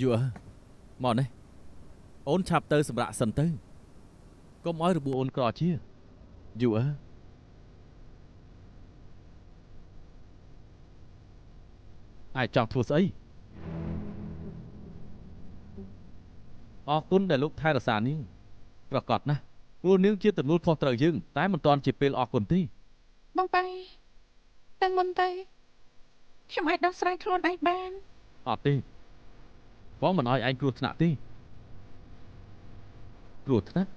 យូមកនេះអូនឆាប់ទៅសម្រាប់សិនទៅកុំឲ្យរបួសអូនក្រជាយូអាចចង់ធ្វើស្អីអរគុណដែលលោកថែរក្សានាងប្រកាសណាស់ព្រោះនាងជាទំនួលខុសត្រូវយើងតែមិនទាន់ជាពេលអរគុណទេបងប៉ៃតែមុនទៅខ្ញុំអាចដោះស្រាយខ្លួនឯងបានអត់ទេបងមិនឲ្យឯងគ្រោះថ្នាក់ទេគ្រោះថ្នាក់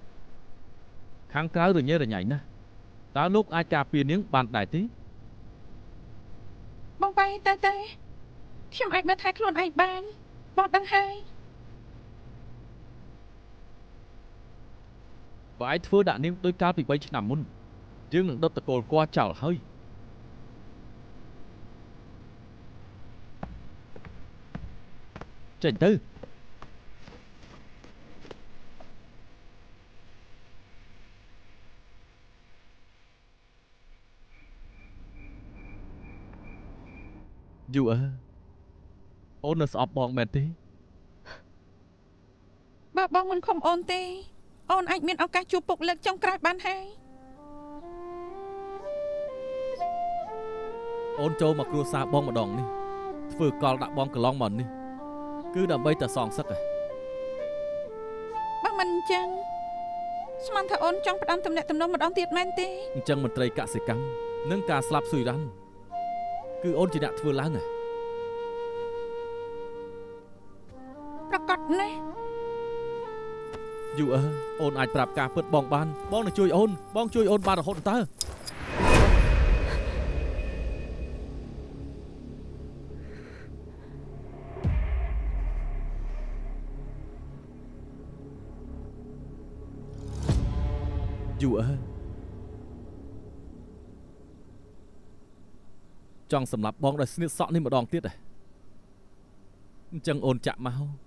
ខាងក្រៅរញ៉េរញ៉ៃណាស់តើលោកអាចការពារនាងបានដែរទេបងប៉ៃតែខ្ញុំអាចមើលថែខ្លួនឯងបានបងដឹងហើយបើឯងធ្វើដាក់នាងដោយកាលពី3ឆ្នាំមុនយើងនឹងដុតតកូលគ័រចោលហើយចេញទៅយូអូននៅស្អប់បងមែនទេបើបងមិនខំអូនទេអូនអាចមានឱកាសជួបពុកលើកចុងក្រោយបានហើយអូនចូលមកគ្រួសារបងម្ដងនេះធ្វើកលដាក់បងកន្លងមកនេះគឺដើម្បីតែសងសឹកបើមិនអញ្ចឹងស្មានថាអូនចង់ផ្ដាំទំនាក់ទំនងម្ដងទៀតមែនទេអញ្ចឹងមន្ត្រីកសិកម្មនិងការស្លាប់ស៊ុយរ៉ាន់គឺអូនជាអ្នកធ្វើឡើងប្រកាសណាស់យូអូនអាចប្រាប់ការពិតបងបានបងនឹងជួយអូនបងជួយអូនបានរហូតតើយូចង់សម្លាប់បងដោយស្នៀតសក់នេះម្ដងទៀតអញ្ចឹងអូនចាក់មក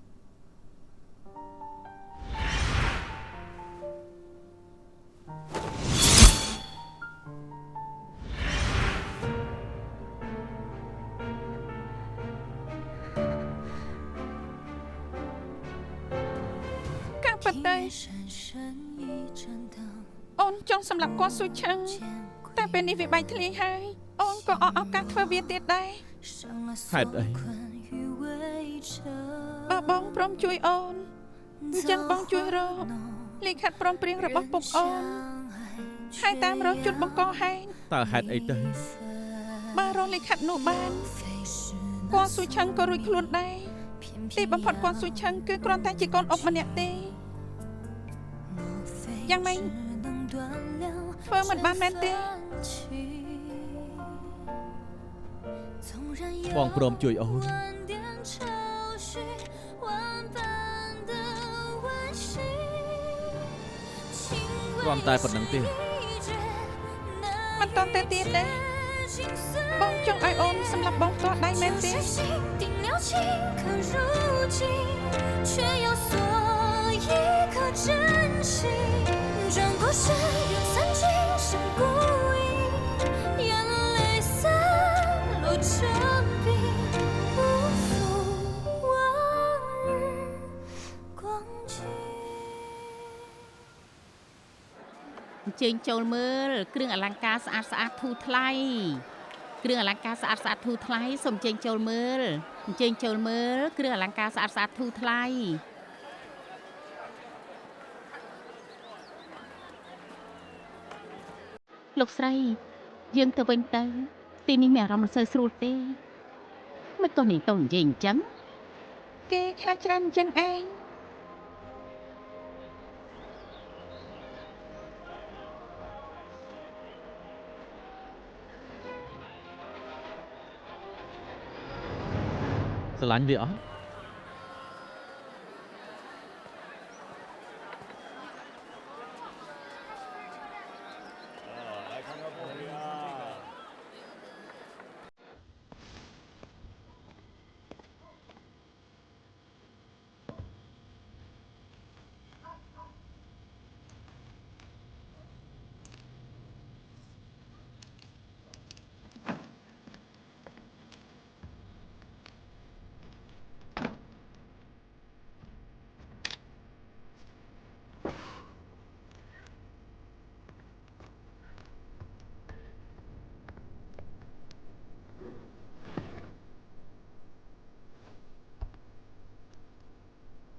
ការពិតទៅអូនចង់សម្លាប់គាត់ស៊ូឆឹងតែពេលនេះវាបែកធ្លាយហើយអូនក៏អត់ឱកាសធ្វើវាទៀតដែរហេតុអីបើបងព្រមជួយអូនអញ្ចឹងបងជួយរកលិខិតព្រមព្រៀងរបស់ពុកអូនហើយតាមរកជន់បង្កហែងតើហេតុអីទៅបើរកលិខិតនោះបានគាត់ស៊ូឆឹងក៏រួចខ្លួនដែរទីបំផុតគាត់ស៊ូឆឹងគឺគ្រាន់តែជាកូនអុកម្នាក់ទេយ៉ាងម៉េចធ្វើមិនបានមែនទេបងព្រមជួយអូនគ្រាន់តែប៉ុណ្្នឹងទេមិនតន់តែទៀតទេបងចង់ឲ្យអូនសម្លាប់បងផ្ទាល់ដៃមែនទេជើញចូលមើលគ្រឿងអលង្ការស្អាតស្អាតធូរថ្លៃគ្រឿងអលង្ការស្អាតស្អាតធូរថ្លៃសូមជើញចូលមើលជើញចូលមើលគ្រឿងអលង្ការស្អាតស្អាតធូរថ្លៃលោកស្រីយើងទៅវិញទៅទីនេះមានអារម្មណ៍មិនសូវស្រួលទេមិនក៏នេះទៅនិយាយអញ្ចឹងគេខ្លាចច្រើនអញ្ចឹងឯងស្រឡាញ់វាអត់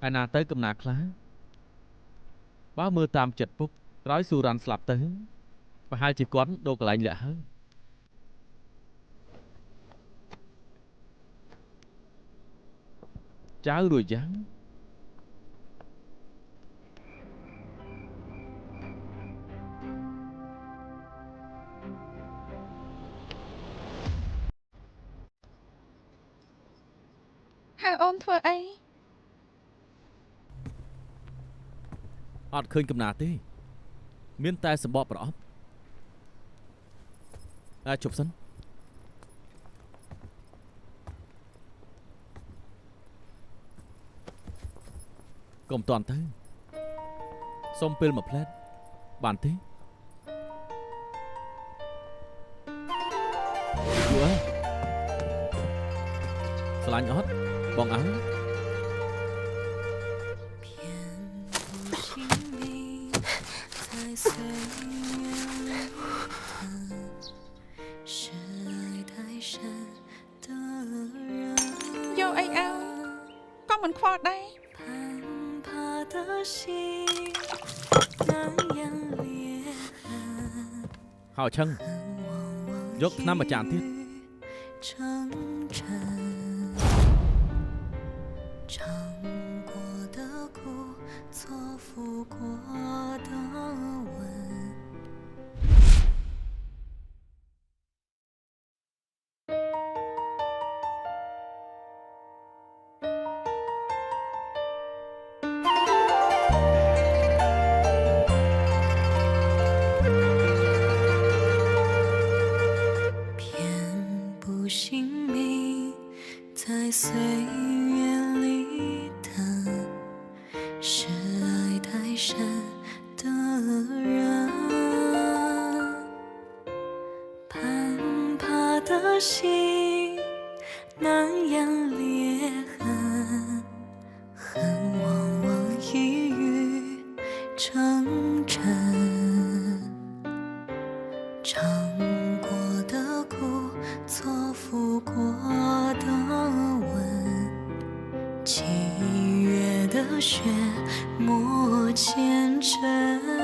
ឯណាទៅកំណាខ្លះបើមើលតាមចិត្តពុកក្រោយស៊ូរ៉ាន់ស្លាប់ទៅប្រហែលជាគាត់ដូរកន្លែងលាក់ហើយចៅរួចយ៉ាង ហៅអូនធ្វើអី អត់ឃើញកំណាទេមានតែសម្បកប្រអប់ជប់សិនកុំតន់ទៅសុំពេលមួយផ្លែតបានទេយូអើយស្រឡាញ់អត់បងអើយកអីឲ្យក៏មិនខ្វល់ដែរ ហៅឆឹងយកថ្នាំមួយចានទៀត雪抹前尘。